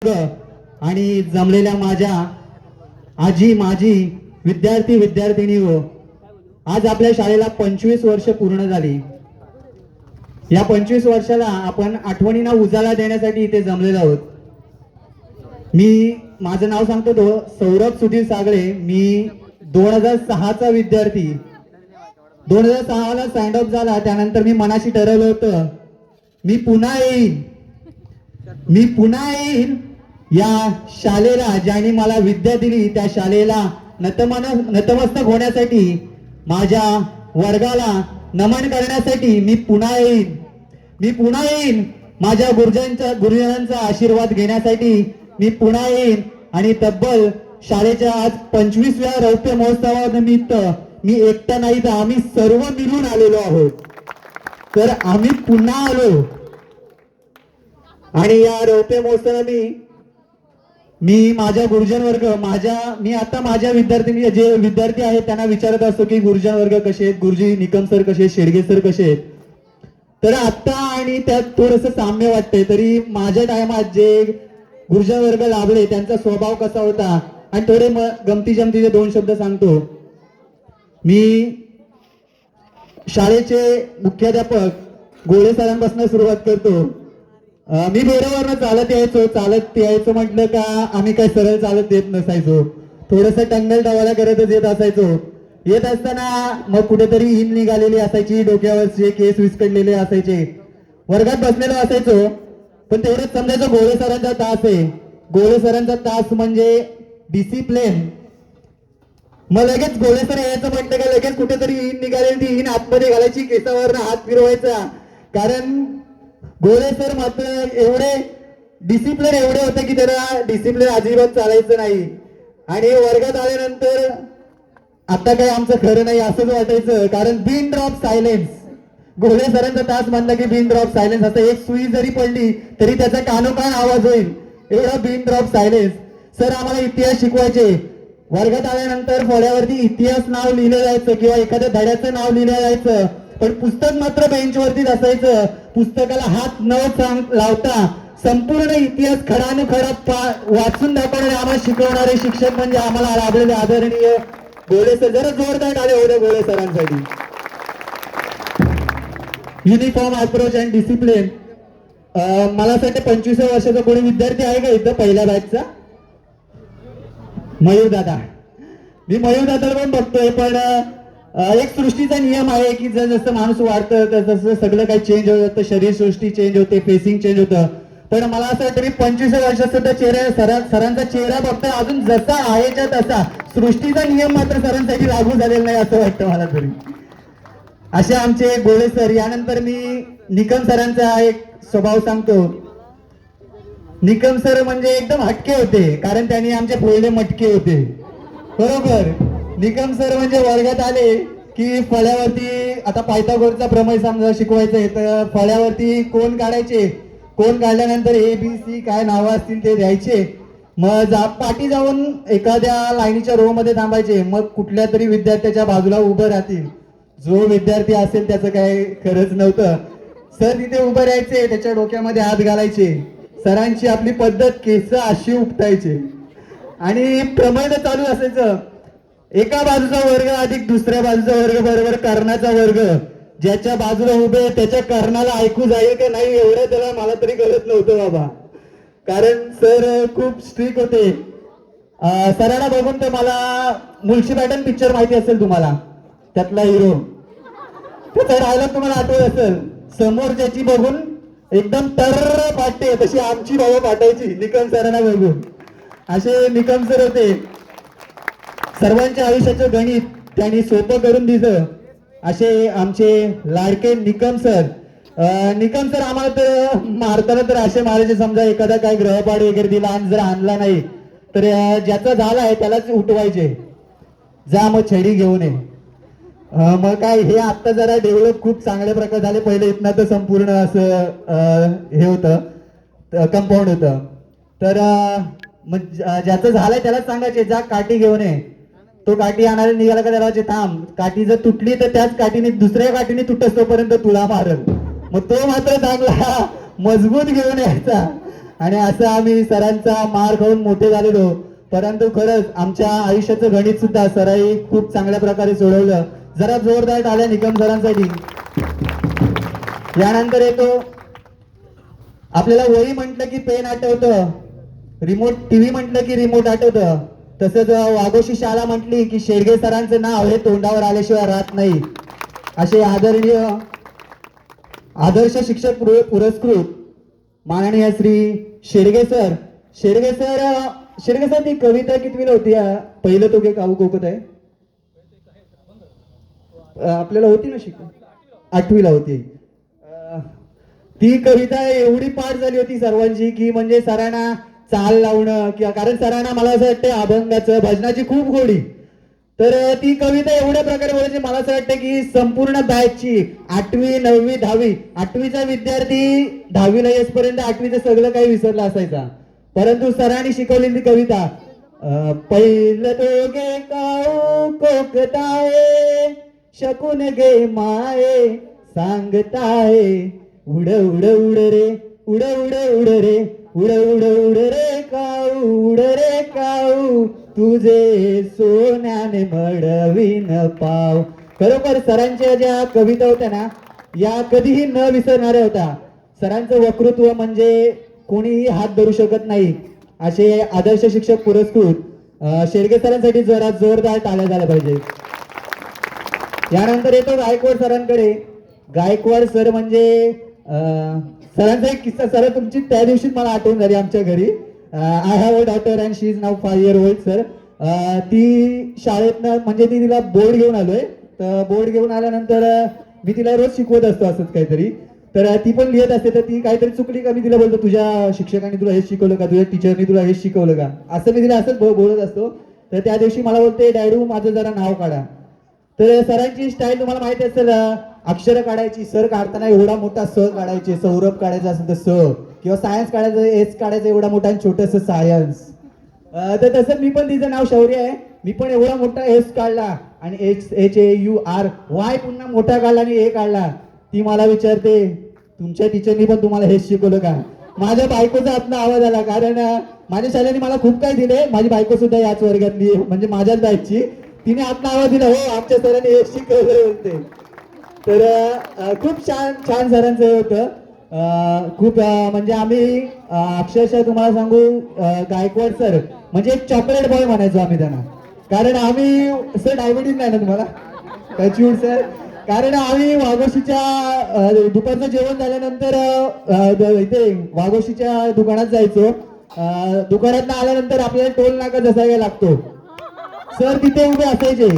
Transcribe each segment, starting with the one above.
आणि जमलेल्या माझ्या आजी माजी विद्यार्थी विद्यार्थिनी हो, आज आपल्या शाळेला 25 वर्ष पूर्ण झाली. या 25 वर्षाला आपण आठवणींना उजाळा देण्यासाठी इथे जमलेलो आहोत. मी माझं नाव सांगतो तो सौरभ सुधीर सागळे. मी 2006 चा विद्यार्थी. 2006 ला साइंड ऑफ झाला. त्यानंतर मी मनाशी ठरवलं होतं मी पुन्हा येईन या शाळेला, ज्यांनी मला विद्या दिली त्या शाळेला नतमस्तक होण्यासाठी, माझ्या वर्गाला नमन करण्यासाठी मी पुन्हा येईन. माझ्या गुरुजनांचा आशीर्वाद घेण्यासाठी मी पुन्हा येईन. आणि तब्बल शाळेच्या आज 25व्या रौप्य महोत्सवानिमित्त मी एकटा नाही तर आम्ही सर्व मिळून आलेलो आहोत. तर आम्ही पुन्हा आलो आणि या रौप्य महोत्सवाला मी माझ्या गुरुजन वर्ग मी आता माझ्या विद्यार्थी जे विद्यार्थी आहेत त्यांना विचारत असतो की गुरुजन वर्ग कसे आहेत, गुरुजी निकम सर कसे आहेत, शेडगे सर कसे आहेत. तर आता आणि त्यात थोडंसं साम्य वाटतंय. तरी माझ्या टायमात जे गुरुजन वर्ग लाभले त्यांचा स्वभाव कसा होता आणि थोडे गमती जमतीचे 2 शब्द सांगतो. मी शाळेचे मुख्याध्यापक गोळे सरांपासून सुरुवात करतो. मी बेरावरनं चालत यायचो म्हटलं का आम्ही काय सरळ चालत येत नसायचो. थोडस टंगल टवाला करतच येत असायचो. येत असताना मग कुठेतरी हिम निघालेली असायची, डोक्यावरचे केस विस्कटलेले असायचे. वर्गात बसलेलो असायचो पण तेवढंच समजायचं गोळे सरांचा तास आहे. गोळे सरांचा तास म्हणजे डिसिप्लिन. मग लगेच गोळे सर यायचं म्हटलं का लगेच कुठेतरी हिन निघालेली ती हिन आतमध्ये घालायची, केसावर हात फिरवायचा. कारण गोळे सर मात्र एवढे डिसिप्लिन एवढे होते की त्याला डिसिप्लिन अजिबात चालायचं नाही. आणि वर्गात आल्यानंतर आता काही आमचं खरं नाही असंच वाटायचं. कारण बिन ड्रॉप सायलेन्स, गोळे सरांचा तास म्हणला की बिन ड्रॉप सायलेन्स. असं एक सुई जरी पडली तरी त्याचा कानोकान आवाज होईल, एवढा बिन ड्रॉप सायलेन्स. सर आम्हाला इतिहास शिकवायचे. वर्गात आल्यानंतर फळ्यावरती इतिहास नाव लिहिलं जायचं किंवा एखाद्या धड्याचं नाव लिहिलं जायचं, पण पुस्तक मात्र बेंचवरतीच असायचं. पुस्तकाला हात न लावता संपूर्ण इतिहास खडानुखडा वाचून दाखवणारे आम्हाला शिकवणारे शिक्षक म्हणजे आम्हाला लाभलेले आदरणीय गोळे सर. जरा जोरदार आले होते गोळे सरांसाठी. Uniform approach and discipline. मला असं 25व्या वर्षाचा कोणी विद्यार्थी आहे का इथं पहिल्या बॅचचा? मयूर दादा. मी मयूर दादाला पण बघतोय. पण एक सृष्टीचा नियम आहे की जसं माणूस वाढतं तसं सगळं काही चेंज होत जातं. शरीर सृष्टी चेंज होते, फेसिंग चेंज होतं. पण मला असं वाटतं मी 25व्या वर्षात सुद्धा सरांचा चेहरा बघता अजून जसा आहेच्या तसा. सृष्टीचा नियम मात्र सरांसाठी लागू झालेला नाही असं वाटतं मला तरी. असे आमचे गोळे सर. यानंतर मी निकम सरांचा एक स्वभाव सांगतो. निकम सर म्हणजे एकदम हटके होते कारण त्यांनी आमचे फोडले मटके होते. बरोबर. निकम सर म्हणजे वर्गात आले की फळ्यावरती आता पायथागोरसचा प्रमेय समजा शिकवायचं तर फळ्यावरती कोण काढायचे, कोण काढल्यानंतर ABC काय नावं असतील ते द्यायचे. मग पाठी जाऊन एखाद्या लाईनीच्या रो मध्ये थांबायचे. मग कुठल्या तरी विद्यार्थ्याच्या बाजूला उभं राहतील. जो विद्यार्थी असेल त्याचं काही खरंच नव्हतं. सर तिथे उभं राहायचे, त्याच्या डोक्यामध्ये हात घालायचे. सरांची आपली पद्धत केस अशी उपटायचे आणि प्रमेय चालू असायचं. एका बाजूचा वर्ग अधिक दुसऱ्या बाजूचा वर्ग बरोबर कर्णाचा वर्ग. ज्याच्या बाजूला उभे त्याच्या कर्णाला ऐकू जाईल का नाही एवढं त्याला मला तरी कळत नव्हतं बाबा. कारण सर खूप स्ट्रिक्ट होते. सरांना बघून तर मला मुळशी पॅटर्न पिक्चर माहिती असेल तुम्हाला, त्यातला हिरो त्याचा डायलॉग तुम्हाला आठवत असेल. समोर ज्याची बघून एकदम तर पाटते तशी आमची बाबा पाठायची निकम सरांना बघून. असे निकम सर होते. सर्वांच्या आयुष्याचं गणित त्यांनी सोपं करून दिलं. असे आमचे लाडके निकम सर. निकम सर आम्हाला तर मारताना तर असे मारायचे, समजा एखादा काय ग्रहपाठ वगैरे दिला आणि जर आणला नाही तर ज्याचा झाला आहे त्यालाच उठवायचे. जा मग छडी घेऊन ये. मग काय हे आता जरा डेव्हलप खूप चांगल्या प्रकारे झाले. पहिले इथनं तर संपूर्ण असं हे होतं कंपाऊंड होतं. तर मग ज्याचं झालंय त्यालाच सांगायचे जा काठी घेऊन ये. तो काठी आणायला निघाला का त्याला थांब, काठी जर तुटली तर त्याच काठीने दुसऱ्या काठीने तुटस तोपर्यंत तुला मारल. मग तो मात्र चांगला मजबूत घेऊन यायचा आणि असं आम्ही सरांचा मार खाऊन मोठे झालेलो. परंतु खरंच आमच्या आयुष्याचं गणित सुद्धा सरांनी खूप चांगल्या प्रकारे सोडवलं. जरा जोरदार टाळ्या निकम सरांसाठी. यानंतर येतो आपल्याला वही म्हटलं की पेन आठवतं, रिमोट टीव्ही म्हटलं की रिमोट आठवतं. तसंच वाघोशी शाळा म्हटली की शेडगे सरांचं नाव हे तोंडावर आल्याशिवाय राहत नाही. असे आदरणीय आदर्श शिक्षक पुरस्कृत माननीय श्री शेडगे सर. शेडगे सर ती कविता कितवीला होती? पहिलं तो काऊ कोकत आहे आपल्याला होती ना शिक 8वीला होती. ती कविता एवढी पाठ झाली होती सर्वांची की म्हणजे सरांना चाल लावणं किंवा कारण सरांना मला असं वाटतं अभंगाचं भजनाची खूप गोडी. तर ती कविता एवढ्या प्रकारे बोलायची मला असं वाटतं की संपूर्ण बॅचची 8वी 9वी 10वी 8वीचा विद्यार्थी 10वीला येईपर्यंत 8वीचं सगळं काही विसरला असायचा. परंतु सरांनी शिकवलेली कविता पहिलं तो गे काऊ कोकताये शकून गे माये सांगताये उड उड उड रे उड उड उड रे उड उड उड रे काऊ तुझे सोन्याने मडवीन पाव. खरोखर सरांच्या ज्या कविता होत्या ना या कधीही न विसरणाऱ्या होत्या. सरांचं वक्तृत्व म्हणजे कोणीही हात धरू शकत नाही. असे आदर्श शिक्षक पुरस्कृत शेडगे सरांसाठी जरा जोरदार टाळ्या झाल्या पाहिजे. यानंतर येतो गायकवाड सरांकडे. गायकवाड सर म्हणजे सरांचा एक किस्सा. सर तुमची त्या दिवशी मला आठवण झाली आमच्या घरी. I have a daughter and she is now 5 year old sir. ती शाळेतनं म्हणजे ती तिला बोर्ड घेऊन आलोय. तर बोर्ड घेऊन आल्यानंतर मी तिला रोज शिकवत असतो असंच काहीतरी. तर ती पण लिहित असते. तर ती काहीतरी चुकली का मी तिला बोलतो तुझ्या शिक्षकांनी तुला हेच शिकवलं का, तुझ्या टीचरनी तुला हेच शिकवलं का, असं मी तिला असंच बोलत असतो. तर त्या दिवशी मला बोलते डॅडू माझं जरा नाव काढा. तर सरांची स्टाईल तुम्हाला माहिती असेल. अक्षर काढायची सर काढताना एवढा मोठा स काढायचे. सौरभ काढायचा असेल तर स किंवा सायन्स काढायचं एस काढायचं एवढा मोठा छोटस सायन्स. तर तसं मी पण तिचं नाव शौर्य आहे. मी पण एवढा मोठा एस काढला आणि HAUR पुन्हा मोठा काढला आणि ए काढला. ती मला विचारते तुमच्या टीचरनी पण तुम्हाला हेच शिकवलं का? माझ्या बायकोचा आतला आवाज आला कारण माझ्या शाळेने मला खूप काही दिले. माझी बायको सुद्धा याच वर्गातली म्हणजे माझ्याच बॅचची. तिने आतला आवाज दिला हो आमच्या सरांनी हेच शिकवलं बोलते. तर खूप छान सरांचं होतं. खूप म्हणजे आम्ही अक्षरशः तुम्हाला सांगू गायकवाड सर म्हणजे एक चॉकलेट बॉय म्हणायचो आम्ही त्यांना. कारण आम्ही सर डायबिटीज नाही ना तुम्हाला कच्यूड सर. कारण आम्ही वाघोशीच्या दुपारचं जेवण झाल्यानंतर इथे वाघोशीच्या दुकानात जायचो. दुकानात आल्यानंतर आपल्याला टोल नाका जसा काय लागतो सर तिथे उभे असायचे.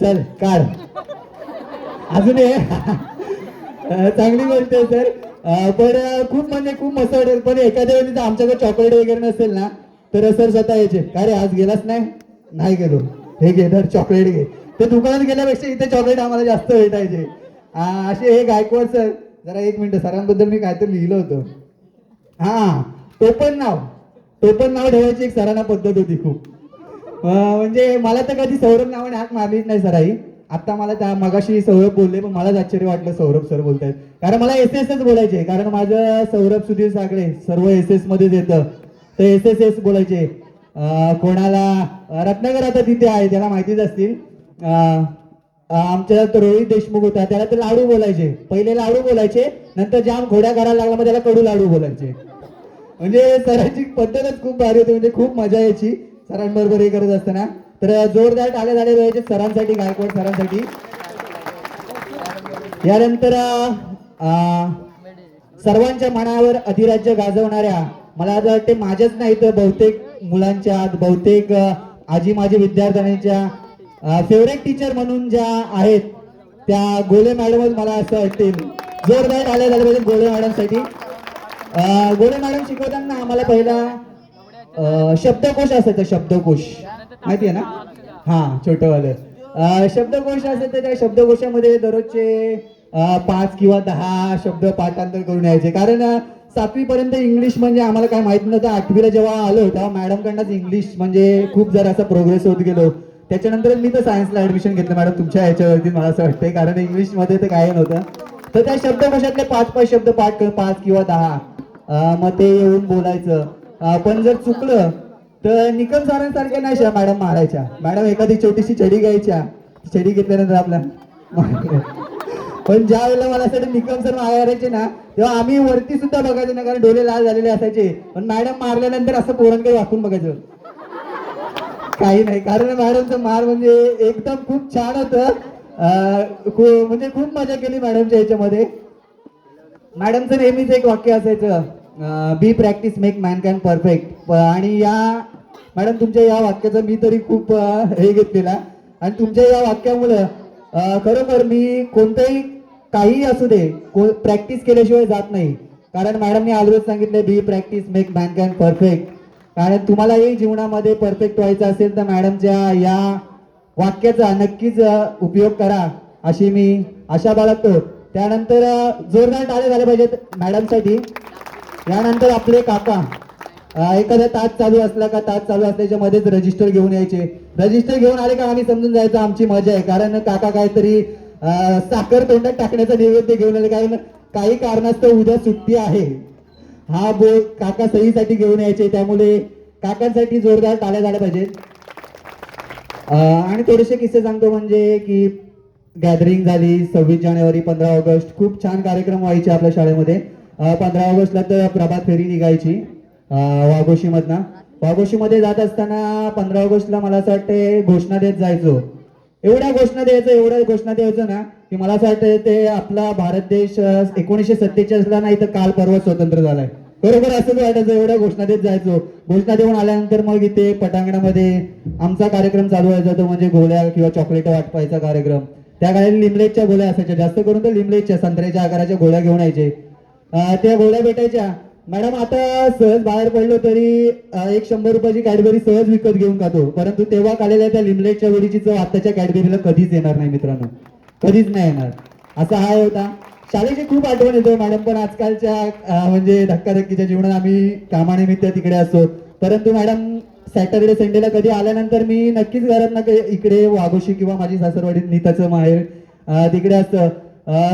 चल काढ अजून चांगली गोष्ट आहे सर. पण खूप म्हणजे खूप मस्त वाटेल. पण एखाद्या वेळी आमच्याकडे चॉकलेट वगैरे नसेल ना तर सर स्वतः यायचे काय रे आज गेलाच नाही गेलो हे घे तर चॉकलेट घे. ते दुकानात गेल्यापेक्षा इथे चॉकलेट आम्हाला जास्त भेटायचे. असे हे गायकवाड सर. जरा 1 मिनिट सरांबद्दल मी काहीतरी लिहिलं होतं. हा टोपण नाव ठेवायची एक सरांना पद्धत होती खूप. म्हणजे मला तर कधी सौरभ नावाने हाक मारलीच नाही सराई. आता मला त्या मगाशी सौरभ बोलले पण मलाच आश्चर्य वाटलं सौरभ सर बोलतायत. कारण मला SS बोलायचे. कारण माझं सौरभ सुधीर सागळे सर्व SS मध्येच येतं. तर SS बोलायचे. कोणाला रत्नाकर आता तिथे आहे त्याला माहितीच असतील. आमच्या रोहित देशमुख होता त्याला ते लाडू बोलायचे. पहिले लाडू बोलायचे नंतर जाम घोड्या करायला लागला मग त्याला कडू लाडू बोलायचे. म्हणजे सरांची पद्धतच खूप भारी होती. म्हणजे खूप मजा यायची सरांबरोबर हे करत असताना. तर जोरदार टाळ्या झाले पाहिजे सरांसाठी गायकवाड सरांसाठी. यानंतर सर्वांच्या मनावर अधिराज्य गाजवणाऱ्या मला असं वाटते माझ्याच नाही तर बहुतेक मुलांच्या बहुतेक आजी माझी विद्यार्थ्यांच्या फेवरेट टीचर म्हणून ज्या आहेत त्या गोले मॅडमच मला असं वाटतील. जोरदार टाळ्या झाल्या पाहिजे गोले मॅडमसाठी. गोले मॅडम शिकवताना आम्हाला पहिला शब्दकोश असायचा. शब्दकोश माहिती आहे ना? हा छोटंवालं शब्दकोश असायचं. त्या शब्दकोशामध्ये दररोजचे 5 किंवा 10 शब्द पाठांतर करून यायचे. कारण 7वी पर्यंत इंग्लिश म्हणजे आम्हाला काय माहित नव्हतं. 8वीला जेव्हा आलो तेव्हा मॅडमकडनंच इंग्लिश म्हणजे खूप जरा असा प्रोग्रेस होत गेलो. त्याच्यानंतर मी तर सायन्सला ऍडमिशन घेतलं मॅडम तुमच्या ह्याच्यावरती मला असं वाटतंय. कारण इंग्लिशमध्ये तर काही नव्हतं. तर त्या शब्दकोशातले 5 शब्द पाठ कर 5 किंवा 10 मग ते येऊन बोलायचं. पण जर चुकलं तर निकम सरांसारख्या नाही मॅडम मारायच्या. मॅडम एखादी छोटीशी छडी घ्यायच्या, छडी घेतल्यानंतर आपला पण ज्या वेळेला मला असं निकम सर मारायचे ना, तेव्हा आम्ही वरती सुद्धा बघायचो ना, कारण डोळे लाल झालेले असायचे. पण मॅडम मारल्यानंतर असं पोरांकडे वाकून बघायचं, काही नाही. कारण मॅडमचं मार म्हणजे एकदम खूप छान होतं. म्हणजे खूप मजा केली मॅडमच्या याच्यामध्ये. मॅडमचं नेहमीच एक वाक्य असायचं, बी प्रॅक्टिस मेक मॅनकाइंड परफेक्ट. आणि या मॅडम तुमच्या या वाक्याचं मी तरी खूप हे घेतलेला. आणि तुमच्या या वाक्यामुळं खरोखर मी कोणतंही काही असू दे प्रॅक्टिस केल्याशिवाय जात नाही. कारण मॅडमने ऑलवेज सांगितले बी प्रॅक्टिस मेक मॅनकाइंड परफेक्ट. कारण तुम्हालाही जीवनामध्ये परफेक्ट व्हायचं असेल तर मॅडमच्या या वाक्याचा नक्कीच उपयोग करा अशी मी आशा बाळगतो. त्यानंतर जोरदार टाळे झाले पाहिजेत मॅडमसाठी. यानंतर आपले काका एखादा तास चालू असला का तास चालू असल्याच्या मध्येच रजिस्टर घेऊन यायचे. रजिस्टर घेऊन आले का आम्ही समजून जायचं आमची मजा आहे. कारण काका काहीतरी साखर तोंडात टाकण्याचा नैवेद्य घेऊन आले. काही कारणास्तव उद्या सुट्टी आहे हा बोल काका सहीसाठी घेऊन यायचे. त्यामुळे काकांसाठी जोरदार टाळ्या झाल्या पाहिजेत. आणि थोडेसे किस्से सांगतो, म्हणजे की गॅदरिंग झाली 26 जानेवारी 15 ऑगस्ट खूप छान कार्यक्रम व्हायचे आपल्या शाळेमध्ये. 15 ऑगस्टला तर प्रभात फेरी निघायची वाघोशीमधनं. वाघोशीमध्ये जात असताना 15 ऑगस्टला मला असं वाटते घोषणा देत जायचो. एवढ्या घोषणा द्यायचं ना की मला असं वाटतं ते आपला भारत देश 1947 ला नाही तर काल परवा स्वतंत्र झालाय. बरोबर असंच वाटायचं. एवढ्या घोषणा देत जायचो. घोषणा देऊन आल्यानंतर मग इथे पटांगणामध्ये आमचा कार्यक्रम चालू व्हायचा, तो म्हणजे गोळ्या किंवा चॉकलेट वाटपायचा कार्यक्रम. त्या काळात लिमलेटच्या गोळ्या असायच्या, जास्त करून तर लिमलेटच्या संत्र्याच्या आकाराच्या गोळ्या घेऊन यायचे. त्या गोळ्या भेटायच्या. मॅडम आता सहज बाहेर पडलो तरी एक 100 रुपयाची कॅडबरी सहज विकत घेऊन खातो. परंतु तेव्हा काढलेल्या त्या लिमलेटच्या वेळीची चव आताच्या कॅडबरीला कधीच येणार नाही मित्रांनो, कधीच नाही येणार. असा हा होता. शाळेची खूप आठवण येतो मॅडम. पण आजकालच्या म्हणजे धक्काधक्कीच्या जीवनात आम्ही कामानिमित्त तिकडे असतो. परंतु मॅडम सॅटर्डे संडेला कधी आल्यानंतर मी नक्कीच घरात ना इकडे वाघोशी किंवा माझी सासरवाडीत नीताचं माहेर तिकडे असतं.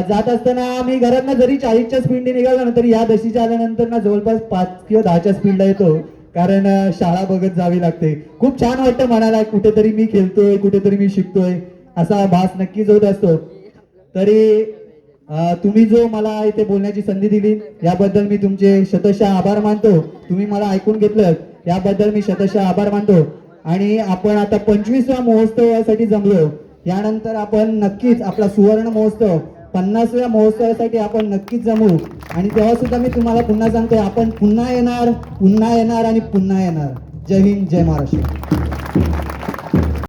जात असताना आम्ही घरात जरी 40च्या स्पीडने निघालो ना तरी या दशीच्या आल्यानंतर ना जवळपास 5 किंवा 10च्या स्पीडला येतो. कारण शाळा बघत जावी लागते. खूप छान वाटतं मनाला, कुठेतरी मी खेळतोय, कुठेतरी मी शिकतोय असा भास नक्कीच होत असतो. तरी तुम्ही जो मला इथे बोलण्याची संधी दिली याबद्दल मी तुमचे शतशः आभार मानतो. तुम्ही मला ऐकून घेतलं याबद्दल मी शतशः आभार मानतो. आणि आपण आता 25व्या महोत्सवासाठी जमलो. यानंतर आपण नक्कीच आपला सुवर्ण महोत्सव 50व्या महोत्सवासाठी आपण नक्कीच जमू. आणि तेव्हा सुद्धा मी तुम्हाला पुन्हा सांगतोय, आपण पुन्हा येणार आणि पुन्हा येणार. जय हिंद, जय महाराष्ट्र.